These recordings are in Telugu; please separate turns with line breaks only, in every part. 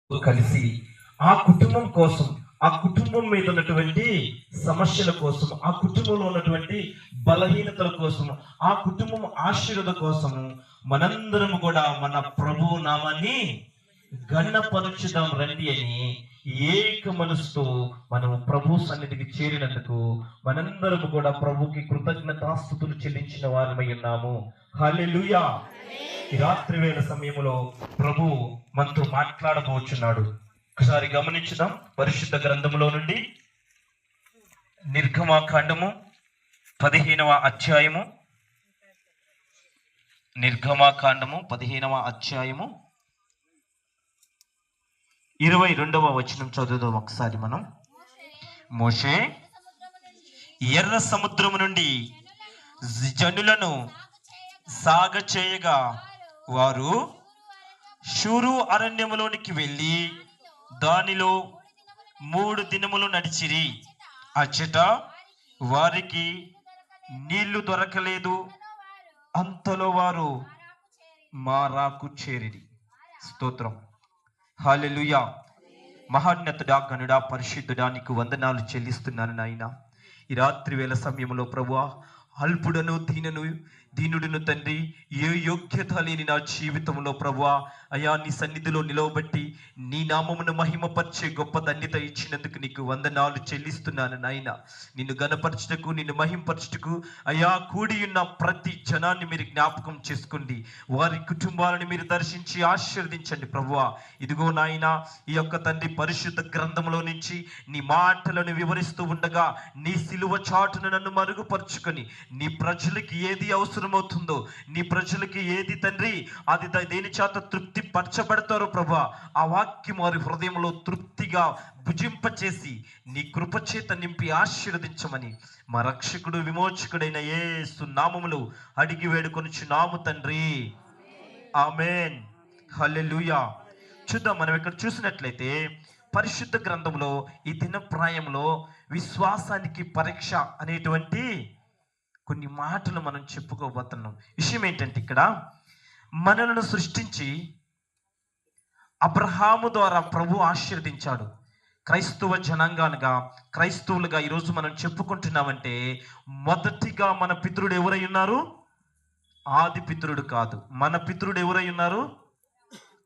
కలిసి ఆ కుటుంబం కోసం, ఆ కుటుంబం మీద ఉన్నటువంటి సమస్యల కోసం, ఆ కుటుంబంలో ఉన్నటువంటి బలహీనతల కోసం, ఆ కుటుంబం ఆశీర్వాద కోసము మనందరం కూడా మన ప్రభువు నామాన్ని గణపరచుదాం రండి అని ఏక మనసుతో మనం ప్రభు సన్నిధికి చేరినందుకు మనందరం కూడా ప్రభుకి కృతజ్ఞతాస్తుతులు చెల్లించిన వారమై ఉన్నాము. హల్లెలూయా. ఈ రాత్రి వేళ సమయంలో ప్రభు మనతో మాట్లాడబోచున్నాడు. ఒకసారి గమనించుదాం. పరిశుద్ధ గ్రంథంలో నుండి నిర్గమాకాండము 15వ అధ్యాయము, నిర్గమాకాండము 15వ అధ్యాయము 22వ వచనం చదువుదాం ఒకసారి మనం. మోషే ఎర్ర సముద్రము నుండి జనులను సాగ చేయగా వారు షూరు అరణ్యములోనికి వెళ్ళి దానిలో 3 దినములు నడిచిరి. అచ్చట వారికి నీళ్లు దొరకలేదు. అంతలో వారు మారాకు చేరిరి. స్తోత్రం. హల్లెలూయా. మహోన్నతుడా, గనుడా, పరిశుద్ధుడా, నీకు వందనాలు చెల్లిస్తున్నాను నాయన. ఈ రాత్రి వేళ సమయంలో ప్రభువా, అల్పుడను దీనుడును తండ్రి, ఏ యోగ్యత లేని నా జీవితంలో ప్రభువా అయా నీ సన్నిధిలో నిలవబట్టి నీ నామమును మహిమపరిచే గొప్ప ధన్యత ఇచ్చినందుకు నీకు వందనాలు చెల్లిస్తున్నాను నాయన. నిన్ను గణపరచుటకు, నిన్ను మహిమపరచుటకు అయా కూడి ఉన్న ప్రతి జనాన్ని మీరు జ్ఞాపకం చేసుకోండి. వారి కుటుంబాలను మీరు దర్శించి ఆశీర్వదించండి ప్రభువా. ఇదిగో నాయన, ఈ యొక్క తండ్రి పరిశుద్ధ గ్రంథంలో నుంచి నీ మాటలను వివరిస్తూ ఉండగా నీ సిలువ చాటును నన్ను మరుగుపరుచుకొని నీ ప్రజలకి ఏది అవసరమవుతుందో, నీ ప్రజలకి ఏది తండ్రి అది దేని చేత తృప్తి పరచబడతారో ప్రభా, ఆ వాక్యం వారి హృదయంలో తృప్తిగా భుజింపచేసి నీ కృపచేత నింపి ఆశీర్వదించమని మా రక్షకుడు విమోచకుడైన యేసు నామములో అడిగి వేడుకొనుచున్నాము తండ్రి. ఆమేన్. హల్లెలూయా. చూద్దాం. మనం ఇక్కడ చూసినట్లయితే పరిశుద్ధ గ్రంథంలో ఈ దినప్రాయంలో విశ్వాసానికి పరీక్ష అనేటువంటి కొన్ని మాటలు మనం చెప్పుకోబోతున్నాం. విషయం ఏంటంటే, ఇక్కడ మనలను సృష్టించి అబ్రహాము ద్వారా ప్రభు ఆశీర్వదించాడు. క్రైస్తవ జనాంగాలుగా, క్రైస్తవులుగా ఈరోజు మనం చెప్పుకుంటున్నామంటే మొదటిగా మన పితరుడు ఎవరై ఉన్నారు? ఆది పితరుడు కాదు. మన పితరుడు ఎవరై ఉన్నారు?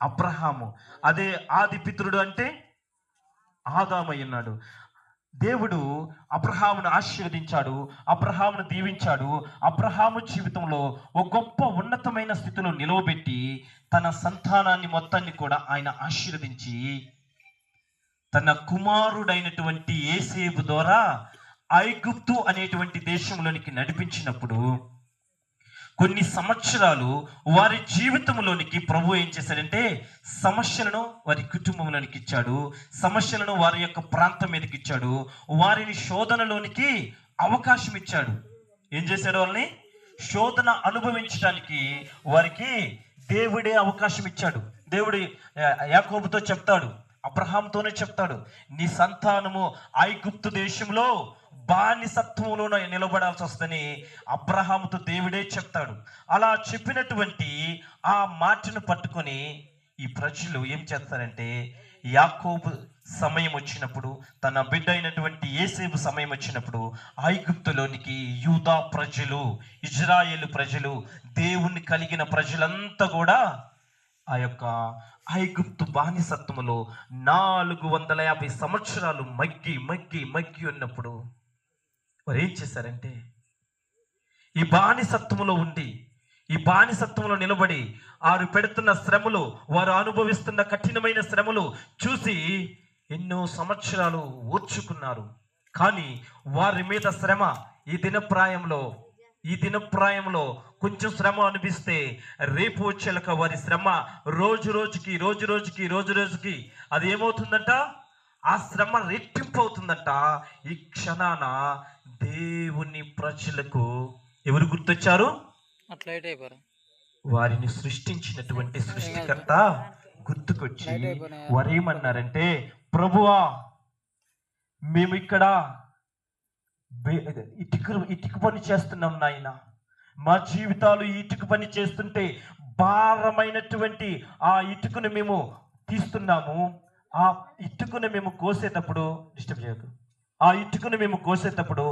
అబ్రహాము. అదే ఆది పితరుడు అంటే ఆదామై ఉన్నాడు. దేవుడు అబ్రహామును ఆశీర్వదించాడు, అబ్రహామును దీవించాడు. అబ్రహాము జీవితంలో ఒక గొప్ప ఉన్నతమైన స్థితిలో నిలవబెట్టి తన సంతానాన్ని మొత్తాన్ని కూడా ఆయన ఆశీర్వదించి తన కుమారుడైనటువంటి యేసేపు ద్వారా ఐగుప్తు అనేటువంటి దేశంలోనికి నడిపించినప్పుడు కొన్ని సంవత్సరాలు వారి జీవితంలోనికి ప్రభు ఏం చేశాడంటే సమస్యలను వారి కుటుంబంలోనికి ఇచ్చాడు, సమస్యలను వారి యొక్క ప్రాంతం మీదకి ఇచ్చాడు, వారిని శోధనలోనికి అవకాశం ఇచ్చాడు. ఏం చేశాడు? వాళ్ళని శోధన అనుభవించడానికి వారికి దేవుడే అవకాశం ఇచ్చాడు. దేవుడు యాకోబుతో చెప్తాడు, అబ్రహాంతోనే చెప్తాడు, నీ సంతానము ఐగుప్తు దేశంలో బానిసత్వంలో నిలబడాల్సి వస్తుందని అబ్రహాముతో దేవుడే చెప్తాడు. అలా చెప్పినటువంటి ఆ మాటను పట్టుకొని ఈ ప్రజలు ఏం చేస్తారంటే, యాకోబు సమయం వచ్చినప్పుడు, తన బిడ్డ అయినటువంటి యేసేపు సమయం వచ్చినప్పుడు ఐగుప్తులోనికి యూదా ప్రజలు, ఇజ్రాయేలు ప్రజలు, దేవుణ్ణి కలిగిన ప్రజలంతా కూడా ఆ యొక్క ఐగుప్తు బానిసత్వములో 450 సంవత్సరాలు మగ్గి ఉన్నప్పుడు వారు ఏం చేశారంటే, ఈ బానిసత్వంలో ఉండి, ఈ బానిసత్వంలో నిలబడి వారు పెడుతున్న శ్రమలు, వారు అనుభవిస్తున్న కఠినమైన శ్రమలు చూసి ఎన్నో సంవత్సరాలు ఓర్చుకున్నారు. కానీ వారి మీద శ్రమ ఈ దినప్రాయంలో కొంచెం శ్రమ అనిపిస్తే రేపు వచ్చేలక వారి శ్రమ రోజు రోజుకి అది ఏమవుతుందంట? ఆ శ్రమ రెట్టింపు అవుతుందంట. ఈ క్షణాన దేవుని ప్రజలకు ఎవరు గుర్తొచ్చారు? వారిని సృష్టించినటువంటి సృష్టికర్త గుర్తుకొచ్చి వారు ఏమన్నారంటే, ప్రభువా, మేము ఇక్కడ ఇటుక పని చేస్తున్నాం నాయన, మా జీవితాలు ఈ ఇటుక పని చేస్తుంటే భారమైనటువంటి ఆ ఇటుకను మేము తీస్తున్నాము, ఆ ఇటుకను మేము కోసేటప్పుడు డిస్టర్బ్ చేయకు. ఆ ఇటుకను మేము కోసేటప్పుడు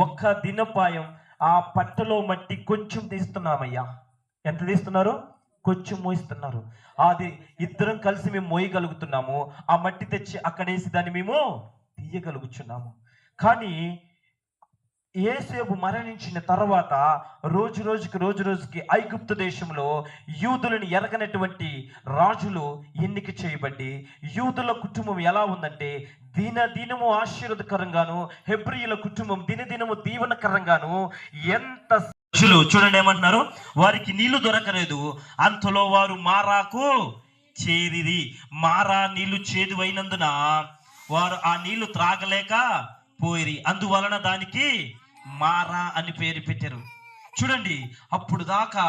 ఒక్క దినపాయం ఆ పట్టలో మట్టి కొంచెం తీస్తున్నామయ్యా. ఎంత తీస్తున్నారు? కొంచెం మోయిస్తున్నారు. అది ఇద్దరం కలిసి మేము మోయగలుగుతున్నాము. ఆ మట్టి తెచ్చి అక్కడేసి దాన్ని మేము తీయగలుగుతున్నాము. కానీ యేసేపు మరణించిన తర్వాత రోజు రోజుకి ఐగుప్తు దేశంలో యూదులను ఎరగనటువంటి రాజులు ఎన్నిక చేయబడి యూదుల కుటుంబం ఎలా ఉందంటే దినదినము ఆశీర్వదకరంగాను, హెబ్రీయుల కుటుంబం దినదినము దీవెనకరంగాను ఎంత రాజులు చూడండి ఏమంటున్నారు, వారికి నీళ్లు దొరకలేదు, అంతలో వారు మారాకు చేరిరి. మారా నీళ్లు చేదువైనందున వారు ఆ నీళ్లు త్రాగలేక పోయిరి, అందువలన దానికి మారా అని పేరు పెట్టారు. చూడండి, అప్పుడు దాకా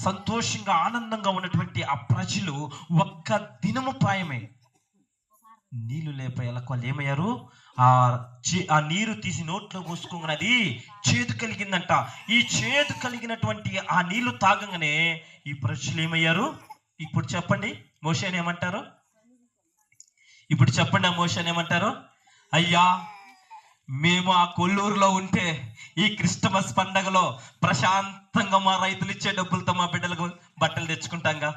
సంతోషంగా ఆనందంగా ఉన్నటువంటి ఆ ప్రజలు ఒక్క దినము ప్రాయమే నీళ్లు లేపేయాలకు వాళ్ళు ఏమయ్యారు, ఆ నీరు తీసి నోట్లో పోసుకోగానే చేదు కలిగిందంట. ఈ చేదు కలిగినటువంటి ఆ నీళ్లు తాగంగానే ఈ ప్రజలు ఏమయ్యారు? ఇప్పుడు చెప్పండి మోషేని ఏమంటారు? ఇప్పుడు చెప్పండి ఆ మోషేని ఏమంటారు? అయ్యా, మేము ఆ కొల్లూరులో ఉంటే ఈ క్రిస్టమస్ పండగలో ప్రశాంతంగా మా రైతులు ఇచ్చే డబ్బులతో మా బిడ్డలకు బట్టలు తెచ్చుకుంటాంగా,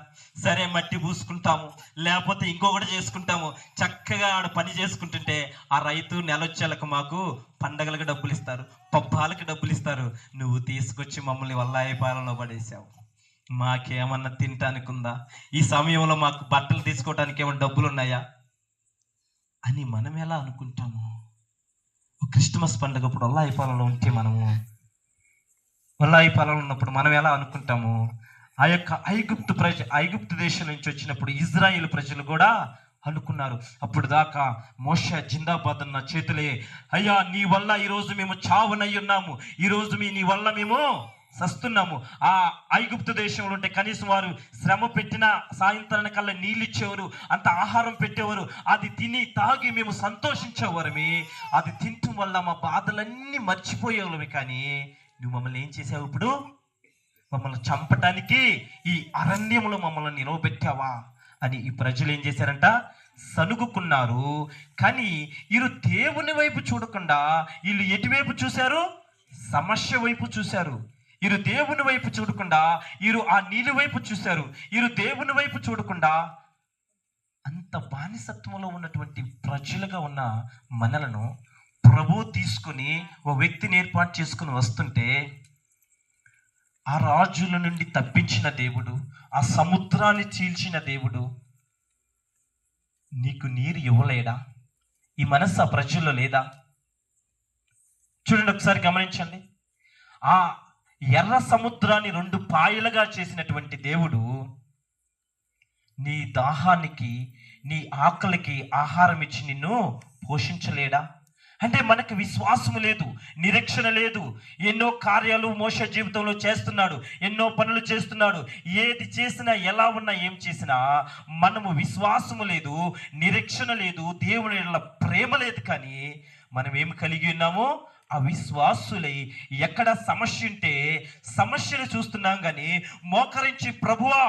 సరే మట్టి పూసుకుంటాము, లేకపోతే ఇంకొకటి చేసుకుంటాము, చక్కగా ఆడ పని చేసుకుంటుంటే ఆ రైతు నెలొచ్చేలకు మాకు పండగలకు డబ్బులు ఇస్తారు, పబ్బాలకు డబ్బులు ఇస్తారు, నువ్వు తీసుకొచ్చి మమ్మల్ని వల్లాయపాలెంలో పడేసావు, మాకేమన్నా తినటానికి ఉందా? ఈ సమయంలో మాకు బట్టలు తీసుకోవడానికి ఏమైనా డబ్బులు ఉన్నాయా అని మనం ఎలా అనుకుంటాము? క్రిస్టమస్ పండుగప్పుడు వల్లాయపాలెంలో ఉంటే మనము వల్లాయపాలెంలో ఉన్నప్పుడు మనం ఎలా అనుకుంటాము? ఆ యొక్క ఐగుప్తు దేశం నుంచి వచ్చినప్పుడు ఇజ్రాయేల్ ప్రజలు కూడా అనుకున్నారు. అప్పుడు దాకా మోషే జిందాబాద్ అన్న చేతులే, అయ్యా నీ వల్ల ఈరోజు మేము చావునై ఉన్నాము, ఈరోజు నీ వల్ల మేము సస్తున్నాము. ఆ ఐగుప్తు దేశంలో ఉంటే కనీసం వారు శ్రమ పెట్టిన సాయంత్రానికి కల్లా నీళ్ళు ఇచ్చేవారు, అంత ఆహారం పెట్టేవారు, అది తిని తాగి మేము సంతోషించేవారమి. అది తినటం వల్ల మా బాధలన్నీ మర్చిపోయేవాళ్ళమి. కానీ నువ్వు మమ్మల్ని ఏం చేసావు? ఇప్పుడు మమ్మల్ని చంపటానికి ఈ అరణ్యంలో మమ్మల్ని నిలవబెట్టావా అని ఈ ప్రజలు ఏం చేశారంట? సనుగుకున్నారు. కానీ వీరు దేవుని వైపు చూడకుండా వీళ్ళు ఎటువైపు చూశారు? సమస్య వైపు చూశారు. వీరు దేవుని వైపు చూడకుండా వీరు ఆ నీళ్ళ వైపు చూశారు. వీరు దేవుని వైపు చూడకుండా అంత బానిసత్వంలో ఉన్నటువంటి ప్రజలుగా ఉన్న మనలను ప్రభు తీసుకుని ఓ వ్యక్తిని ఏర్పాటు చేసుకుని వస్తుంటే ఆ రాజుల నుండి తప్పించిన దేవుడు, ఆ సముద్రాన్ని చీల్చిన దేవుడు నీకు నీరు ఇవ్వలేడా? ఈ మనస్సు ఆ ప్రజల్లో లేదా? చూడండి, ఒకసారి గమనించండి. ఆ ఎర్ర సముద్రాన్ని 2 పాయలుగా చేసినటువంటి దేవుడు నీ దాహానికి, నీ ఆకలికి ఆహారం ఇచ్చి నిన్ను పోషించలేడా? అంటే మనకు విశ్వాసము లేదు, నిరీక్షణ లేదు. ఎన్నో కార్యాలు మోషే జీవితంలో చేస్తున్నాడు, ఎన్నో పనులు చేస్తున్నాడు. ఏది చేసినా, ఎలా ఉన్నా, ఏం చేసినా మనము విశ్వాసము లేదు, నిరీక్షణ లేదు, దేవుని ప్రేమ లేదు. కానీ మనం ఏమి కలిగి ఉన్నామో అవిశ్వాసులై ఎక్కడ సమస్య ఉంటే సమస్యను చూస్తున్నాం. కానీ మోకరించి ప్రభువా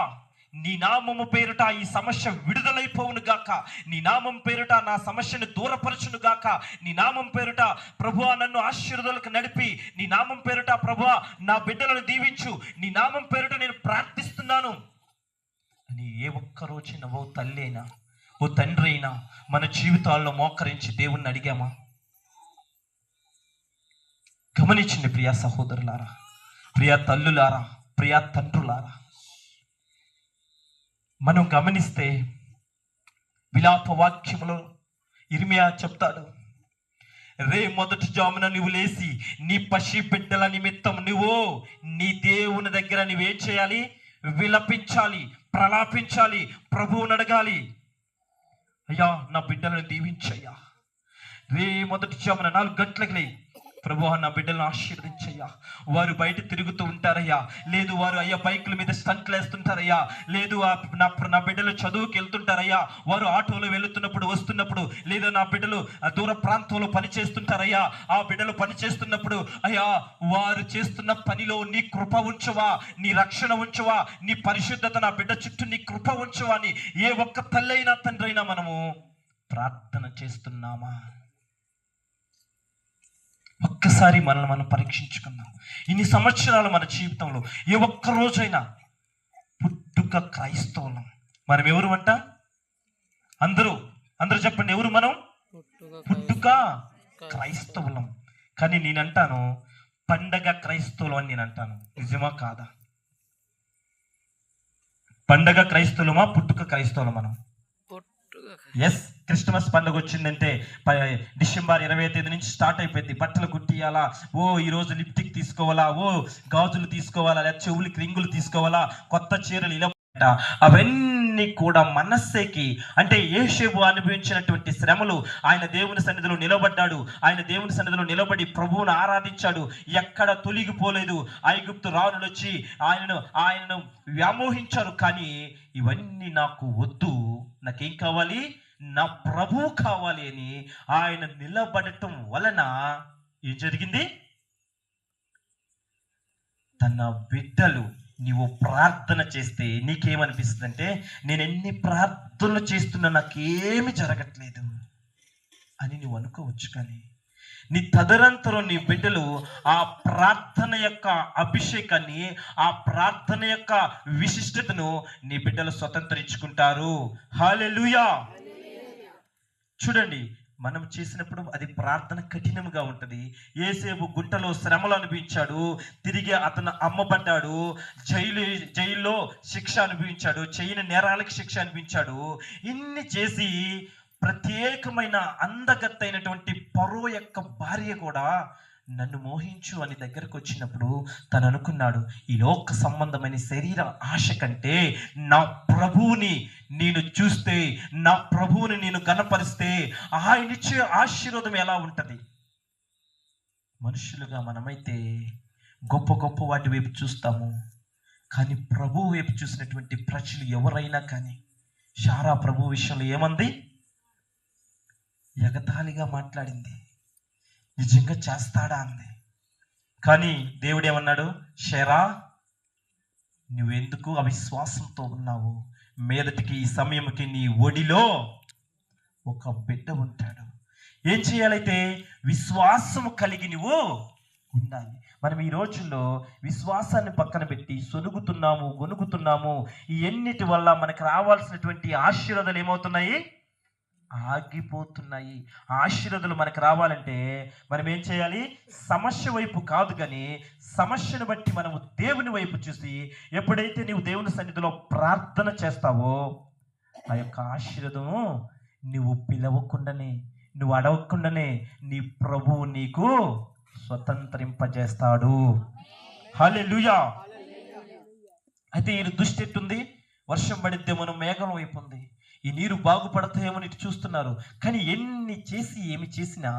నీ నామము పేరుట ఈ సమస్య విడుదలైపోవును గాక, నీ నామం పేరుట నా సమస్యను దూరపరచును గాక, నీ నామం పేరుట ప్రభువా నన్ను ఆశీర్వాదాలకు నడిపి, నీ నామం పేరుట ప్రభువా నా బిడ్డలను దీవించు, నీ నామం పేరుట నేను ప్రార్థిస్తున్నాను అని ఏ ఒక్కరోజైనా ఓ తల్లి అయినా, ఓ తండ్రి అయినా మన జీవితాల్లో మోకరించి దేవుణ్ణి అడిగామా? గమనించండి ప్రియా సహోదరులారా, ప్రియా తల్లులారా, ప్రియా తండ్రులారా, మనం గమనిస్తే విలాప వాక్యములో ఇర్మియా చెప్తాడు, రే మొదటి జామున నువ్వు లేచి నీ పసి బిడ్డల నిమిత్తం నువ్వు నీ దేవుని దగ్గర నువ్వేం చేయాలి? విలపించాలి, ప్రలాపించాలి, ప్రభువుని అడగాలి. అయ్యా నా బిడ్డలను దీవించయ్యా. రే మొదటి జామున 4 గంటలకు లే, ప్రభువా నా బిడ్డలను ఆశీర్వదించయ్యా. వారు బయట తిరుగుతూ ఉంటారయ్యా, లేదు వారు అయ్యా బైకుల మీద స్టంట్లు వేస్తుంటారయ్యా, లేదు నా బిడ్డలు చదువుకి వెళ్తుంటారయ్యా, వారు ఆటోలో వెళుతున్నప్పుడు వస్తున్నప్పుడు, లేదా నా బిడ్డలు దూర ప్రాంతంలో పని చేస్తుంటారయ్యా, ఆ బిడ్డలు పని చేస్తున్నప్పుడు అయ్యా వారు చేస్తున్న పనిలో నీ కృప ఉంచవా, నీ రక్షణ ఉంచవా, నీ పరిశుద్ధత నా బిడ్డ చుట్టూ నీ కృప ఉంచవా అని ఏ ఒక్క తల్లి అయినా తండ్రి అయినా మనము ప్రార్థన చేస్తున్నామా? ఒక్కసారి మనల్ని మనం పరీక్షించుకుందాం. ఇన్ని సంవత్సరాలు మన జీవితంలో ఏ ఒక్క రోజైనా పుట్టుక క్రైస్తవులం. మనం ఎవరు అంట? అందరూ చెప్పండి, ఎవరు మనం? పుట్టుక క్రైస్తవులం. కానీ నేనంటాను పండగ క్రైస్తవులం అని నేను అంటాను. నిజమా కాదా? పండగ క్రైస్తవులమా, పుట్టుక క్రైస్తవులం మనం? ఎస్. క్రిస్మస్ పండుగ వచ్చిందంటే డిసెంబర్ 20వ తేదీ నుంచి స్టార్ట్ అయిపోయింది. బట్టలు కుట్టియాలా, ఈరోజు లిప్టిక్ తీసుకోవాలా, గాజులు తీసుకోవాలా, లేదా చెవులకి రింగులు తీసుకోవాలా, కొత్త చీరలు, ఇలా అవన్నీ కూడా మనస్సేకి అంటే యేషేబు అనుభవించినటువంటి శ్రమలు. ఆయన దేవుని సన్నిధిలో నిలబడ్డాడు. ఆయన దేవుని సన్నిధిలో నిలబడి ప్రభువును ఆరాధించాడు. ఎక్కడ తొలగిపోలేదు. ఐగుప్తు రాజులు వచ్చి ఆయనను వ్యామోహించారు. కానీ ఇవన్నీ నాకు వద్దు, నాకేం కావాలి? నా ప్రభువు కావాలి అని ఆయన నిలబడటం వలన ఏం జరిగింది? తన బిడ్డలు నీవు ప్రార్థన చేస్తే నీకేమనిపిస్తుంది అంటే, నేను ఎన్ని ప్రార్థనలు చేస్తున్నా నాకేమి జరగట్లేదు అని నువ్వు అనుకోవచ్చు. కానీ నీ తదనంతరం నీ బిడ్డలు ఆ ప్రార్థన యొక్క అభిషేకాన్ని, ఆ ప్రార్థన యొక్క విశిష్టతను నీ బిడ్డలు స్వతంత్రించుకుంటారు. హల్లెలూయా. చూడండి, మనం చేసినప్పుడు అది ప్రార్థన కఠినంగా ఉంటుంది. యేసేపు గుంటలో శ్రమలు అనుభవించాడు. తిరిగి అతను అమ్మబడ్డాడు. జైల్లో శిక్ష అనుభవించాడు. చేయని నేరాలకు శిక్ష అనుభవించాడు. ఇన్ని చేసి ప్రత్యేకమైన అందగత్తైనటువంటి ఫరో యొక్క భార్య కూడా నన్ను మోహించు అని దగ్గరకు వచ్చినప్పుడు తను అనుకున్నాడు, ఈ లోక సంబంధమైన శరీర ఆశ కంటే నా ప్రభువుని నేను చూస్తే, నా ప్రభువుని నేను కనపరిస్తే ఆయన ఇచ్చే ఆశీర్వాదం ఎలా ఉంటుంది? మనుషులుగా మనమైతే గొప్ప గొప్ప వాటి వైపు చూస్తాము. కానీ ప్రభువు వైపు చూసినటువంటి ప్రజలు ఎవరైనా కానీ, శారా ప్రభు విషయంలో ఏమంది? ఎగతాళిగా మాట్లాడింది. నిజంగా చేస్తాడా అంది. కానీ దేవుడు ఏమన్నాడు? శారా, నువ్వెందుకు అవిశ్వాసంతో ఉన్నావు? మీదటికి ఈ సమయంకి నీ ఒడిలో ఒక బిడ్డ ఉంటాడు. ఏం చేయాలైతే? విశ్వాసము కలిగి నువ్వు ఉండాలి. మనం ఈ రోజుల్లో విశ్వాసాన్ని పక్కన పెట్టి సొనుగుతున్నాము, గొనుగుతున్నాము. ఈ ఎన్నిటి వల్ల మనకు రావాల్సినటువంటి ఆశీర్వాదాలు ఏమవుతున్నాయి? ఆగిపోతున్నాయి. ఆశీర్వాదాలు మనకు రావాలంటే మనం ఏం చేయాలి? సమస్య వైపు కాదు, కానీ సమస్యను బట్టి మనము దేవుని వైపు చూసి, ఎప్పుడైతే నీవు దేవుని సన్నిధిలో ప్రార్థన చేస్తావో ఆ యొక్క ఆశీర్వాదము నువ్వు పిలవకుండానే, నువ్వు అడగకుండానే నీ ప్రభువు నీకు స్వతంత్రింపజేస్తాడు. హల్లెలూయా. అయితే ఈ దృష్టి ఎట్టుంది? వర్షం పడిద్దేమో మేఘం వైపు ఉంది. ఈ నీరు బాగుపడతాయేమో ఇటు చూస్తున్నారు. కానీ ఎన్ని చేసి ఏమి చేసినా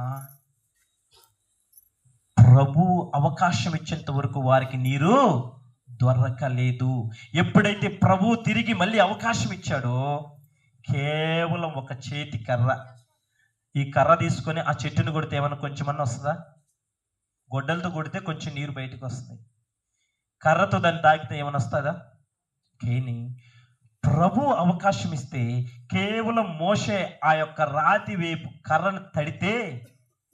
ప్రభు అవకాశం ఇచ్చేంత వరకు వారికి నీరు దొరకలేదు. ఎప్పుడైతే ప్రభు తిరిగి మళ్ళీ అవకాశం ఇచ్చాడో, కేవలం ఒక చేతి కర్ర, ఈ కర్ర తీసుకొని ఆ చెట్టును కొడితే ఏమన్నా కొంచెమన్నా వస్తుందా? గొడ్డలతో కొడితే కొంచెం నీరు బయటకు వస్తుంది. కర్రతో దాన్ని తాకితే ఏమైనా వస్తుందా? కానీ ప్రభు అవకాశం ఇస్తే కేవలం మోషే ఆ యొక్క రాతి వైపు కర్రను తడితే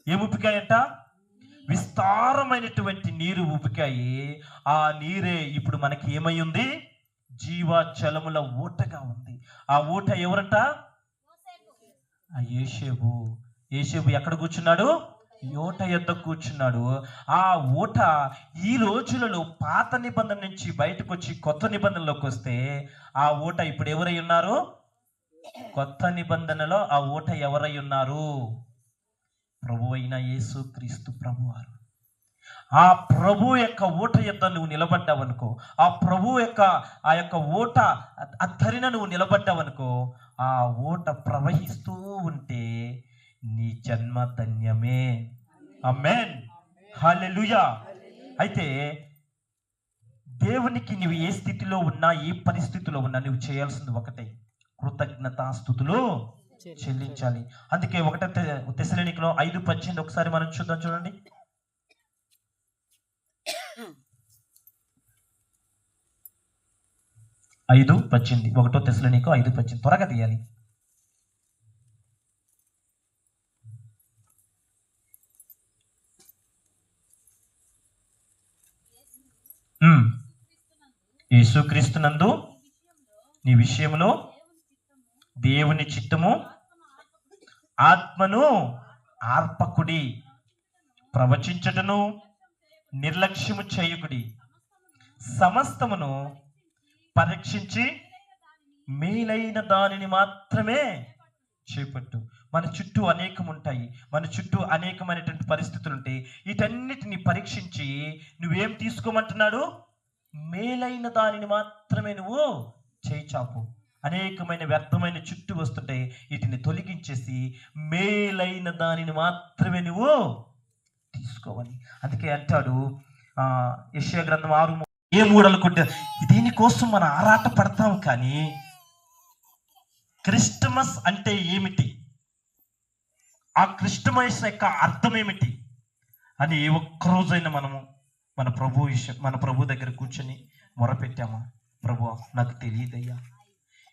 ఏం ఉపికాయంట? విస్తారమైనటువంటి నీరు ఉపికాయి. ఆ నీరే ఇప్పుడు మనకి ఏమై ఉంది? జీవజలముల ఊటగా ఉంది. ఆ ఊట ఎవరంట? ఆ యేషేబు. యేషేబు ఎక్కడ కూర్చున్నాడు? ఊట యొద్ద కూర్చున్నాడు. ఆ ఊట ఈ రోజులలో పాత నిబంధన నుంచి బయటకు వచ్చి కొత్త నిబంధనలోకి వస్తే ఆ ఊట ఇప్పుడు ఎవరై ఉన్నారు? కొత్త నిబంధనలో ఆ ఊట ఎవరై ఉన్నారు? ప్రభు అయిన యేసు క్రీస్తు ప్రభువారు. ఆ ప్రభు యొక్క ఊట యొద్ద నువ్వు నిలబడ్డావనుకో, ఆ ప్రభు యొక్క ఆ యొక్క ఊట అత్తరిన నువ్వు నిలబడ్డావనుకో, ఆ ఊట ప్రవహిస్తూ ఉంటే నీ జన్మ ధన్యమే. ఆమేన్. హల్లెలూయా. అయితే దేవునికి నువ్వు ఏ స్థితిలో ఉన్నా, ఏ పరిస్థితిలో ఉన్నా, నువ్వు చేయాల్సింది ఒకటే, కృతజ్ఞతాస్తుతులు చెల్లించాలి. అందుకే 1 తెస్సలోనికలో 5:18 ఒకసారి మనం చూద్దాం. చూడండి. 5:18 1 తెస్సలోనిక 5:18 త్వరగా తీయాలి. యేసుక్రీస్తునందు నీ విషయంలో దేవుని చిత్తము ఆత్మను ఆర్పకుడి, ప్రవచించటను నిర్లక్ష్యము చేయుకుడి, సమస్తమును పరీక్షించి మేలైన దానిని మాత్రమే చేపట్టు. మన చుట్టూ అనేకం ఉంటాయి, మన చుట్టూ అనేకమైనటువంటి పరిస్థితులు ఉంటాయి. వీటన్నిటిని పరీక్షించి నువ్వేం తీసుకోమంటున్నాడు? మేలైన దానిని మాత్రమే నువ్వు చేయి చాపు. అనేకమైన వ్యర్థమైన చుట్టూ వస్తుంటాయి, వీటిని తొలగించేసి మేలైన దానిని మాత్రమే నువ్వు తీసుకోవాలి. అందుకే అంటాడు యెషయా గ్రంథం 6 ఏ మూడనుకుంటే దీనికోసం మనం ఆరాట పడతాం. కానీ క్రిస్టమస్ అంటే ఏమిటి, ఆ క్రిస్టమస్ యొక్క అర్థం ఏమిటి అని ఏ ఒక్కరోజైనా మనము మన ప్రభు దగ్గర కూర్చొని మొరపెట్టామా? ప్రభు, నాకు తెలియదయ్యా,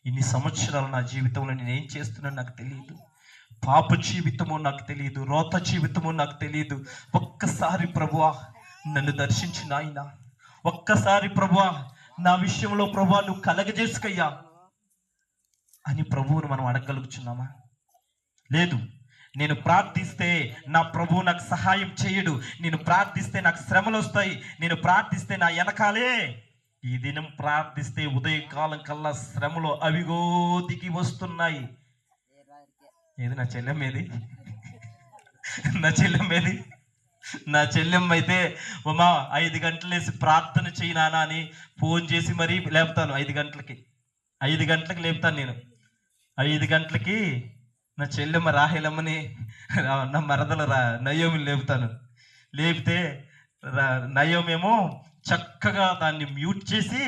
ఇన్ని సంవత్సరాలు నా జీవితంలో నేనేం చేస్తున్నాను నాకు తెలియదు, పాప జీవితము నాకు తెలియదు, రోత జీవితము నాకు తెలియదు. ఒక్కసారి ప్రభువా నన్ను దర్శించిన ఆయన, ఒక్కసారి ప్రభువా నా విషయంలో ప్రభువా నువ్వు కలగజేసుకయ్యా అని ప్రభువును మనం అడగలుగుతున్నామా? లేదు. నేను ప్రార్థిస్తే నా ప్రభువు నాకు సహాయం చేయడు, నేను ప్రార్థిస్తే నాకు శ్రమలు వస్తాయి, నేను ప్రార్థిస్తే నా వెనకాలే. ఈ దినం ప్రార్థిస్తే ఉదయకాలం కల్లా శ్రమలు అవిగో దిగి వస్తున్నాయి. ఏది నా చెల్లెమ్మేది? నా చెల్లెమ్మ అయితే ఉమా 5 గంటలేసి ప్రార్థన చేయి నానా అని ఫోన్ చేసి మరీ లేపుతాను. 5 గంటలకి లేపుతాను నేను. 5 గంటలకి నా చెల్లెమ్మ రాహేలమ్మని, నా మరదలు నయోమిని లేపుతాను. లేపితే నయోమేమో చక్కగా దాన్ని మ్యూట్ చేసి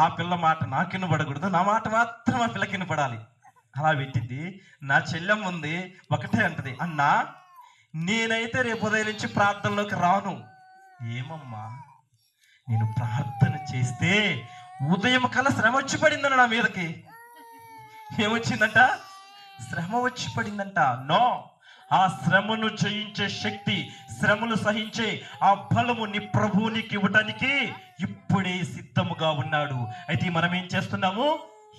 ఆ పిల్ల మాట నాకు వినపడకూడదు, నా మాట మాత్రం ఆ పిల్లకి వినపడాలి, అలా పెట్టింది. నా చెల్లెమ్మ ఉంది, ఒకటే అంటది, అన్నా నేనైతే రేపు ఉదయం నుంచి ప్రార్థనలోకి రాను. ఏమమ్మా, నేను ప్రార్థన చేస్తే ఉదయం కల్లా శ్రమ వచ్చి పడిందన్న నా మీదకి. ఏమొచ్చిందంట? శ్రమ వచ్చి పడిందంట. నో, ఆ శ్రమను జయించే శక్తి, శ్రమలు సహించే ఆ బలము నీ ప్రభువు నీకు ఇవ్వడానికి ఇప్పుడే సిద్ధముగా ఉన్నాడు. అయితే మనం ఏం చేస్తున్నాము?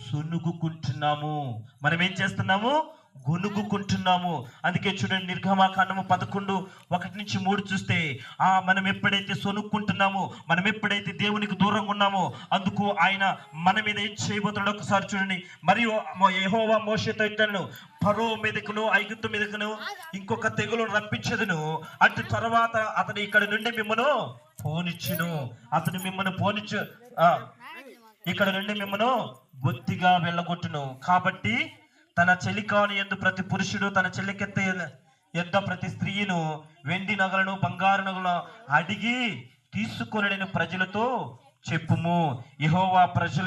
సొనుగుకుంటున్నాము. మనం ఏం చేస్తున్నాము? గొనుగుకుంటున్నాము. అందుకే చూడండి, నిర్గమాకాండము 11:1-3 చూస్తే మనం ఎప్పుడైతే సొనుక్కుంటున్నామో, మనం ఎప్పుడైతే దేవునికి దూరంగా ఉన్నామో, అందుకు ఆయన మన మీద ఏం చేయబోతున్నాడో ఒకసారి చూడండి. మరియు యెహోవా మోషేతో ఇట్లను, ఫరో మీదకును ఐగుప్తు మీదకును ఇంకొక తెగులు రప్పించదును, అటు తర్వాత అతను ఇక్కడ నుండి మిమ్మను పోనిచ్చును. అతను మిమ్మల్ని పోనిచ్చు, ఇక్కడ నుండి మిమ్మను బొత్తిగా వెళ్ళగొట్టును. కాబట్టి తన చెలికాని యందు ప్రతి పురుషుడు తన చెలికెత్త యొద్ద ప్రతి స్త్రీను వెండి నగలను బంగారు నగలను అడిగి తీసుకొనని ప్రజలతో చెప్పుము. యెహోవా ప్రజల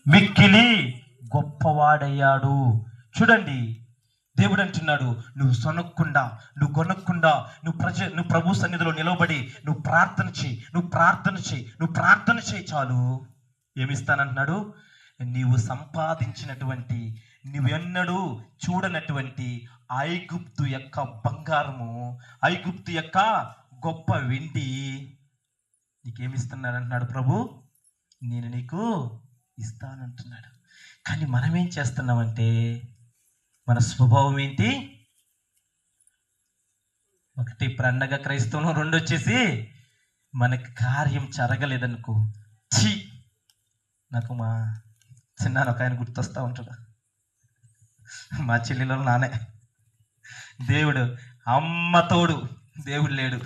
మిక్కిలి గొప్పవాడయ్యాడు. చూడండి, దేవుడు అంటున్నాడు, నువ్వు సొనక్కుండా, నువ్వు కొనక్కుండా, నువ్వు ప్రభు సన్నిధిలో నిలబడి నువ్వు ప్రార్థన చేయి చాలు. ఏమిస్తానంటున్నాడు? నీవు సంపాదించినటువంటి, నువ్వెన్నడూ చూడనటువంటి ఐగుప్తు యొక్క బంగారము, ఐగుప్తు యొక్క గొప్ప వెండి నీకేమిస్తున్నాడు అంటున్నాడు ప్రభు, నేను నీకు ఇస్తానంటున్నాడు. కానీ మనం ఏం చేస్తున్నామంటే, మన స్వభావం ఏంటి? ఒకటి పండగ క్రైస్తవం, 2 వచ్చేసి మనకి కార్యం జరగలేదనుకో, నాకు మా చిన్న ఒక ఆయన గుర్తొస్తా ఉంటాడు. మా చెల్లెలో నానే, దేవుడు అమ్మతోడు దేవుడు లేడు,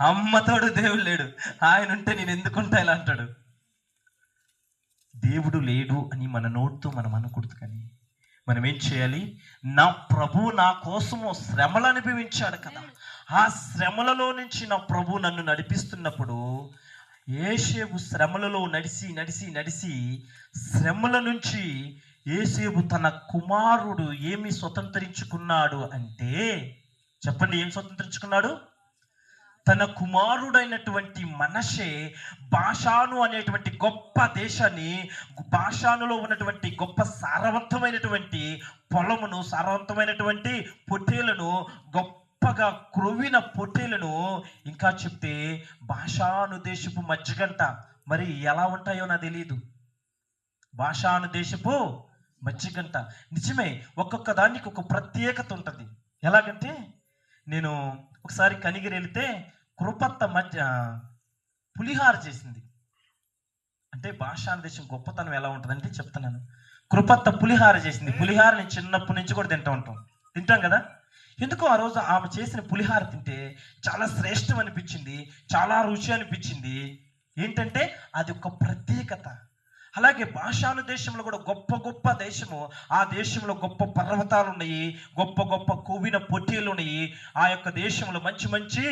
అమ్మతోడు దేవుడు లేడు, ఆయన ఉంటే నేను ఎందుకుంటా ఇలా అంటాడు. దేవుడు లేడు అని మన నోటితో మనం అనకూడదు. కానీ మనం ఏం చేయాలి? నా ప్రభు నా కోసము శ్రమలు అనుభవించాడు కదా, ఆ శ్రమలలో నుంచి నా ప్రభు నన్ను నడిపిస్తున్నప్పుడు, యోసేపు శ్రమలలో నడిచి శ్రమల నుంచి యోసేపు తన కుమారుడు ఏమి స్వతంత్రించుకున్నాడు అంటే, చెప్పండి, ఏం స్వతంత్రించుకున్నాడు? తన కుమారుడైనటువంటి మనషే బాషాను అనేటువంటి గొప్ప దేశాన్ని, బాషానులో ఉన్నటువంటి గొప్ప సారవంతమైనటువంటి పొలమును, సారవంతమైనటువంటి పొట్టేలను, గొప్పగా క్రొవ్విన పొట్టేలను, ఇంకా చెప్తే బాషాను దేశపు మజ్జిగంట. మరి ఎలా ఉంటాయో నాకు తెలియదు. బాషాను దేశపు మజ్జిగంట. నిజమే, ఒక్కొక్క దానికి ఒక ప్రత్యేకత ఉంటుంది. ఎలాగంటే, నేను ఒకసారి కనిగిరి వెళితే కృపత్త పులిహార చేసింది. అంటే బాషాను దేశం గొప్పతనం ఎలా ఉంటుందంటే చెప్తున్నాను. కృపత్త పులిహార చేసింది. పులిహార నేను చిన్నప్పటి నుంచి కూడా తింటాం కదా. ఎందుకో ఆ రోజు ఆమె చేసిన పులిహార తింటే చాలా శ్రేష్టం అనిపించింది, చాలా రుచి అనిపించింది. ఏంటంటే అది ఒక ప్రత్యేకత. అలాగే బాషాను దేశంలో కూడా గొప్ప గొప్ప దేశము. ఆ దేశంలో గొప్ప పర్వతాలు ఉన్నాయి, గొప్ప గొప్ప కొవ్విన పొట్టేలు ఉన్నాయి. ఆ యొక్క దేశంలో మంచి మంచి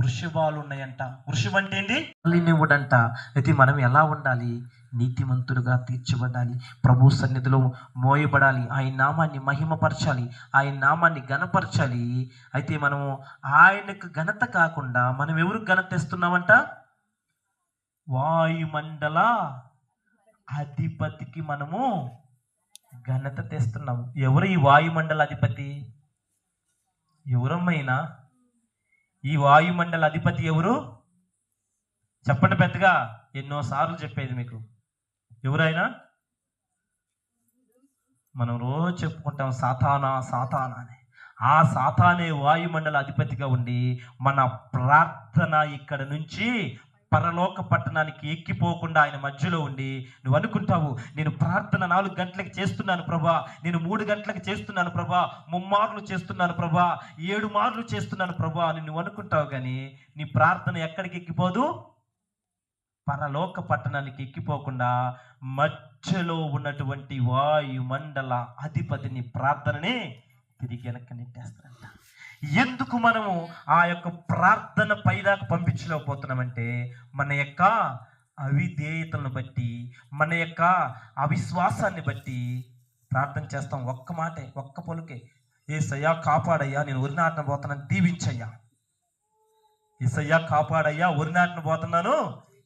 వృషభాలు ఉన్నాయంట. వృషభం అంటే ఏంటి? నివ్వడంట. అయితే మనం ఎలా ఉండాలి? నీతిమంతులుగా తీర్చబడాలి, ప్రభు సన్నిధిలో మోయబడాలి, ఆయన నామాన్ని మహిమపరచాలి, ఆయన నామాన్ని ఘనపరచాలి. అయితే మనము ఆయనకు ఘనత కాకుండా మనం ఎవరికి ఘనత తెస్తున్నామంట? వాయుమండల అధిపతికి మనము ఘనత తెస్తున్నాము. ఎవరు ఈ వాయుమండల అధిపతి? ఎవరమ్మైనా ఈ వాయుమండల అధిపతి ఎవరు? చెప్పండి పెద్దగా. ఎన్నోసార్లు చెప్పేది మీకు. ఎవరైనా? మనం రోజు చెప్పుకుంటాం సాతానా సాతానా అని. ఆ సాతానే వాయుమండల అధిపతిగా ఉండి మన ప్రార్థన ఇక్కడ నుంచి పరలోక పట్టణానికి ఎక్కిపోకుండా ఆయన మధ్యలో ఉండి, నువ్వు అనుకుంటావు నేను ప్రార్థన 4 గంటలకు చేస్తున్నాను ప్రభా, నేను 3 గంటలకు చేస్తున్నాను ప్రభా, 3 మార్లు చేస్తున్నాను ప్రభా, 7 మార్లు చేస్తున్నాను ప్రభా అని నువ్వు అనుకుంటావు. కానీ నీ ప్రార్థన ఎక్కడికి ఎక్కిపోదు? పరలోక పట్టణానికి ఎక్కిపోకుండా మధ్యలో ఉన్నటువంటి వాయుమండల అధిపతిని ప్రార్థనని తిరిగి వెనక్కి నెట్టేస్తారంట. ఎందుకు మనము ఆ యొక్క ప్రార్థన పైదాకా పంపించలేకపోతున్నామంటే మన యొక్క అవిధేయతలను బట్టి, మన యొక్క అవిశ్వాసాన్ని బట్టి ప్రార్థన చేస్తాం. ఒక్క మాటే, ఒక్క పలుకే, యేసయ్యా కాపాడయ్యా, నేను వరి నాటిన పోతున్నాను దీవించయ్యా. యేసయ్యా కాపాడయ్యా, వరి నాటిన పోతున్నాను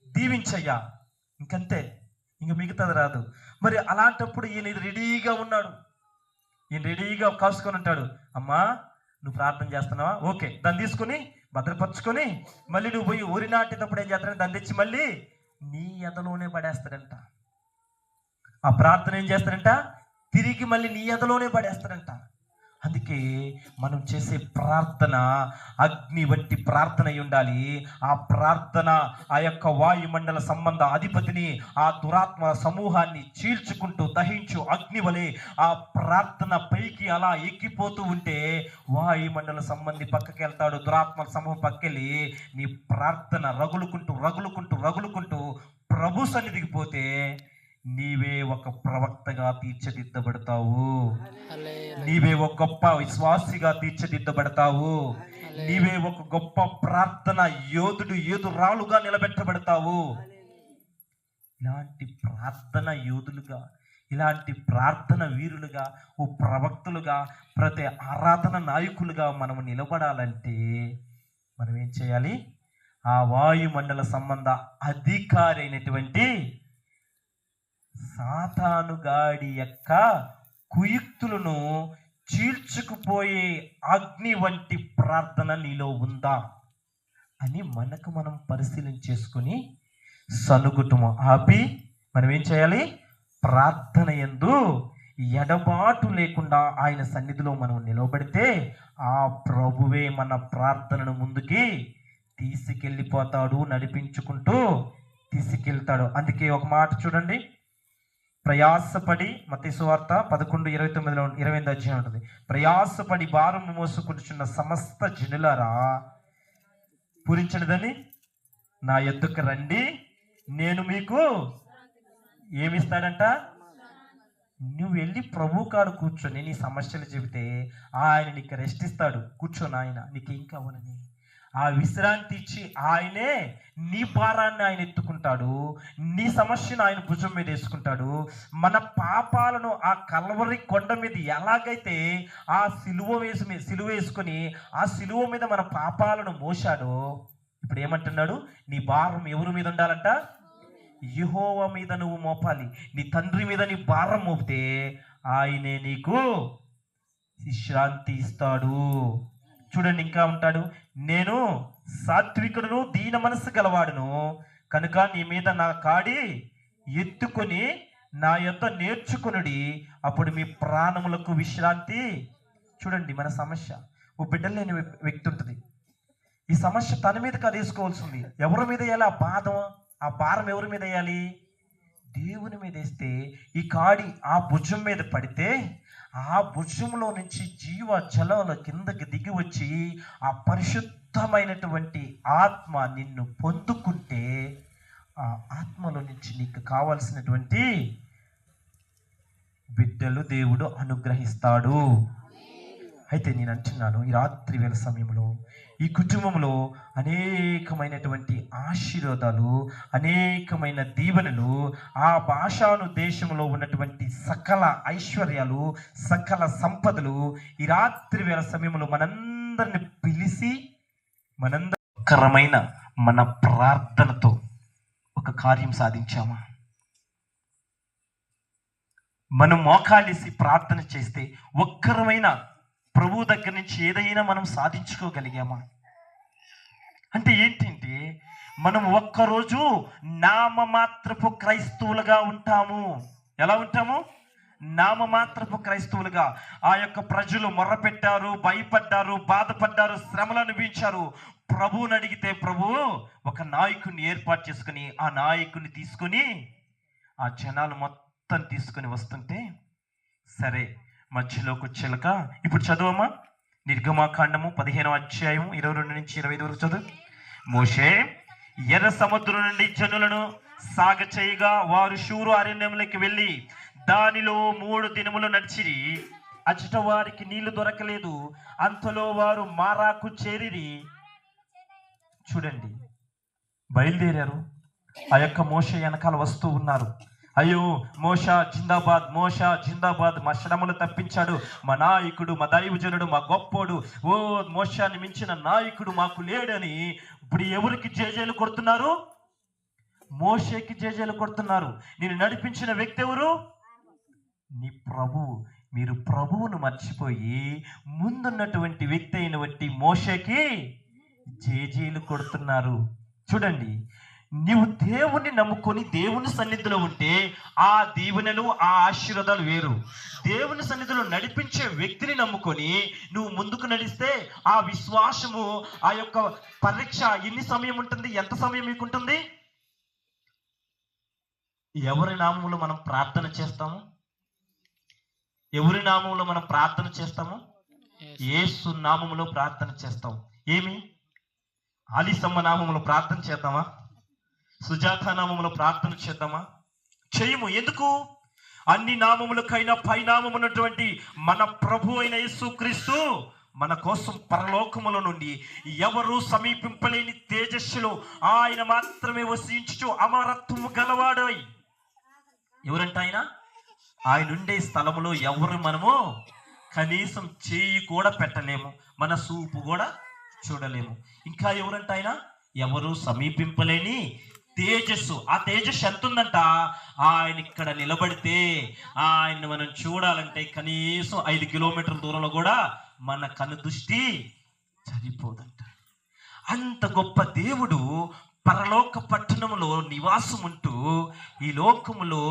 దీవించయ్యా. ఇంకంతే, ఇంక మిగతాది రాదు. మరి అలాంటప్పుడు ఈయన రెడీగా ఉన్నాడు. ఈయన రెడీగా కాసుకొని ఉంటాడు. అమ్మా నువ్వు ప్రార్థన చేస్తున్నావా? ఓకే, దాన్ని తీసుకొని భద్రపరుచుకొని మళ్ళీ నువ్వు పోయి ఊరి నాటేటప్పుడు ఏం చేస్తాడంటే దాన్ని తెచ్చి మళ్ళీ నీ ఎదలోనే పడేస్తాడంట. ఆ ప్రార్థన ఏం చేస్తాడంట? తిరిగి మళ్ళీ నీ ఎదలోనే పడేస్తాడంట. అందుకే మనం చేసే ప్రార్థన అగ్ని వంటి ప్రార్థన అయి ఉండాలి. ఆ ప్రార్థన ఆ యొక్క వాయుమండల సంబంధ అధిపతిని, ఆ దురాత్మ సమూహాన్ని చీల్చుకుంటూ దహించు అగ్ని వలె ఆ ప్రార్థన పైకి అలా ఎక్కిపోతూ ఉంటే వాయుమండల సంబంధి పక్కకి వెళ్తాడు, దురాత్మ సమూహం పక్కకెళ్ళి నీ ప్రార్థన రగులుకుంటూ రగులుకుంటూ రగులుకుంటూ ప్రభు సన్నిధికి పోతే నీవే ఒక ప్రవక్తగా తీర్చిదిద్దబడతావు. నీవే ఒక గొప్ప విశ్వాసిగా తీర్చిదిద్దబడతావు. నీవే ఒక గొప్ప ప్రార్థన యోధురాలుగా నిలబెట్టబడతావు. ఇలాంటి ప్రార్థన యోధులుగా, ఇలాంటి ప్రార్థన వీరులుగా, ఓ ప్రవక్తులుగా, ప్రతి ఆరాధన నాయకులుగా మనము నిలబడాలంటే మనం ఏం చేయాలి? ఆ వాయుమండల సంబంధ అధికారి అయినటువంటి సాతానుగాడి యొక్క కుయుక్తులను చీల్చుకుపోయే అగ్ని వంటి ప్రార్థన నీలో ఉందా అని మనకు మనం పరిశీలన చేసుకుని సనుగుటము ఆపి మనం ఏం చేయాలి? ప్రార్థన యందు ఎడబాటు లేకుండా ఆయన సన్నిధిలో మనం నిలబడితే ఆ ప్రభువే మన ప్రార్థనను ముందుకి తీసుకెళ్ళిపోతాడు, నడిపించుకుంటూ తీసుకెళ్తాడు. అందుకే ఒక మాట చూడండి, ప్రయాసపడి, మత్తయి సువార్త 11:29 28 అధ్యాయం ఉంటుంది. ప్రయాసపడి భారము మోసుకుంటున్న సమస్త జనులారా పూరించినదని నా యొద్దకు రండి, నేను మీకు ఏమిస్తాడంట? నువ్వు వెళ్ళి ప్రభు కాడు కూర్చొని నీ సమస్యలు చెబితే ఆయన నీకు రెస్ట్ ఇస్తాడు. కూర్చొని ఆయన నీకేం కావాలని ఆ విశ్రాంతి ఇచ్చి ఆయనే నీ భారాన్ని ఆయన ఎత్తుకుంటాడు, నీ సమస్యను ఆయన భుజం మీద వేసుకుంటాడు. మన పాపాలను ఆ కల్వరి కొండ మీద ఎలాగైతే ఆ సిలువ వేసుకొని ఆ సిలువ మీద మన పాపాలను మోశాడో, ఇప్పుడు ఏమంటున్నాడు? నీ భారం ఎవరి మీద ఉండాలంట? యెహోవా మీద నువ్వు మోపాలి. నీ తండ్రి మీద నీ భారం మోపితే ఆయనే నీకు విశ్రాంతి ఇస్తాడు. చూడండి, ఇంకా ఉంటాడు, నేను సాత్వికుడును దీన మనస్సు గలవాడును కనుక నీ మీద నా కాడి ఎత్తుకొని నా యొద్ద నేర్చుకునుడి, అప్పుడు మీ ప్రాణములకు విశ్రాంతి. చూడండి, మన సమస్య ఓ బిడ్డలు లేని వ్యక్తి ఉంటుంది. ఈ సమస్య తన మీద కాదు వేసుకోవాల్సింది. ఎవరి మీద వేయాలి? ఆ భారం ఎవరి మీద వేయాలి? దేవుని మీద వేస్తే ఈ కాడి ఆ భుజం మీద పడితే ఆ భుజంలో నుంచి జీవ జలాల కిందకి దిగి వచ్చి ఆ పరిశుద్ధమైనటువంటి ఆత్మ నిన్ను పొందుకుంటే ఆ ఆత్మలో నుంచి నీకు కావాల్సినటువంటి బిడ్డలు దేవుడు అనుగ్రహిస్తాడు. అయితే నేను అంటున్నాను, ఈ రాత్రి వేళ సమయంలో ఈ కుటుంబంలో అనేకమైనటువంటి ఆశీర్వాదాలు, అనేకమైన దీవెనలు, ఆ భాషాను దేశంలో ఉన్నటువంటి సకల ఐశ్వర్యాలు, సకల సంపదలు ఈ రాత్రి వేళ సమయంలో మనందరిని పిలిచి మనందరమైన మన ప్రార్థనతో ఒక కార్యం సాధించామా? మనం మోకాలేసి ప్రార్థన చేస్తే ఒక్కరమైన ప్రభు దగ్గర నుంచి ఏదైనా మనం సాధించుకోగలిగామా? అంటే ఏంటంటే మనం ఒక్కరోజు నామమాత్రపు క్రైస్తవులుగా ఉంటాము. ఎలా ఉంటాము? నామమాత్రపు క్రైస్తవులుగా. ఆ యొక్క ప్రజలు మొర్రపెట్టారు, భయపడ్డారు, బాధపడ్డారు, శ్రమలు అనుభవించారు. ప్రభువుని అడిగితే ప్రభు ఒక నాయకుడిని ఏర్పాటు చేసుకుని ఆ నాయకుడిని తీసుకొని ఆ జనాలు మొత్తం తీసుకొని వస్తుంటే, సరే మధ్యలోకి వచ్చేలక ఇప్పుడు చదువమ్మా, నిర్గమాకాండము 15వ అధ్యాయం 22 నుంచి 25 వరకు చదువు. మోషే ఎర్ర సముద్రం నుండి జనులను సాగ చేయగా వారు షూరు అరణ్యంలోకి వెళ్ళి దానిలో 3 దినములు నడిచిరి. అచ్చట వారికి నీళ్లు దొరకలేదు. అంతలో వారు మారాకు చేరిరి. చూడండి, బయలుదేరారు. ఆ యొక్క మోషే వెనకాల వస్తూ ఉన్నారు. అయ్యో మోషా జిందాబాద్, మోషా జిందాబాద్, మా శ్రమలు తప్పించాడు మా నాయకుడు, మా దైవజనుడు, మా గొప్పోడు, ఓ మోషాని మించిన నాయకుడు మాకు లేడని ఇప్పుడు ఎవరికి జేజేలు కొడుతున్నారు? మోషేకి జేజేలు కొడుతున్నారు. నేను నడిపించిన వ్యక్తి ఎవరు? నీ ప్రభువు. మీరు ప్రభువును మర్చిపోయి ముందున్నటువంటి వ్యక్తి అయినటువంటి మోషేకి జేజేలు కొడుతున్నారు. చూడండి, నీవు దేవుణ్ణి నమ్ముకొని దేవుని సన్నిధిలో ఉంటే ఆ దీవెనలు, ఆ ఆశీర్వాదాలు వేరు. దేవుని సన్నిధిలో నడిపించే వ్యక్తిని నమ్ముకొని నువ్వు ముందుకు నడిస్తే ఆ విశ్వాసము, ఆ యొక్క పరీక్ష ఎన్ని సమయం ఉంటుంది? ఎంత సమయం మీకు ఉంటుంది? ఎవరి నామములో మనం ప్రార్థన చేస్తాము? ఎవరి నామములో మనం ప్రార్థన చేస్తాము? యేసు నామములో ప్రార్థన చేస్తాం. ఏమి ఆలిసమ్మ నామములో ప్రార్థన చేద్దామా? సుజాత నామములో ప్రార్థన చేద్దామా? చేయము. ఎందుకు? అన్ని నామములకైనా పైనామమున్నటువంటి మన ప్రభు అయిన యేసుక్రీస్తు మన కోసం పరలోకముల నుండి ఎవరు సమీపింపలేని తేజస్సులో ఆయన మాత్రమే వసించుచు అమరత్వము గలవాడై. ఎవరంట ఆయన? ఆయన ఉండే స్థలములో ఎవరు మనము కనీసం చేయి కూడా పెట్టలేము, మన చూపు కూడా చూడలేము. ఇంకా ఎవరంట ఆయన? ఎవరు సమీపింపలేని తేజస్సు. ఆ తేజస్సు ఎంత ఉందంట? ఆయన ఇక్కడ నిలబడితే ఆయన్ని మనం చూడాలంటే కనీసం 5 కిలోమీటర్ల దూరంలో కూడా మన కను దృష్టి సరిపోదంట. అంత గొప్ప దేవుడు పరలోక పట్టణంలో నివాసం ఉంటూ ఈ లోకములో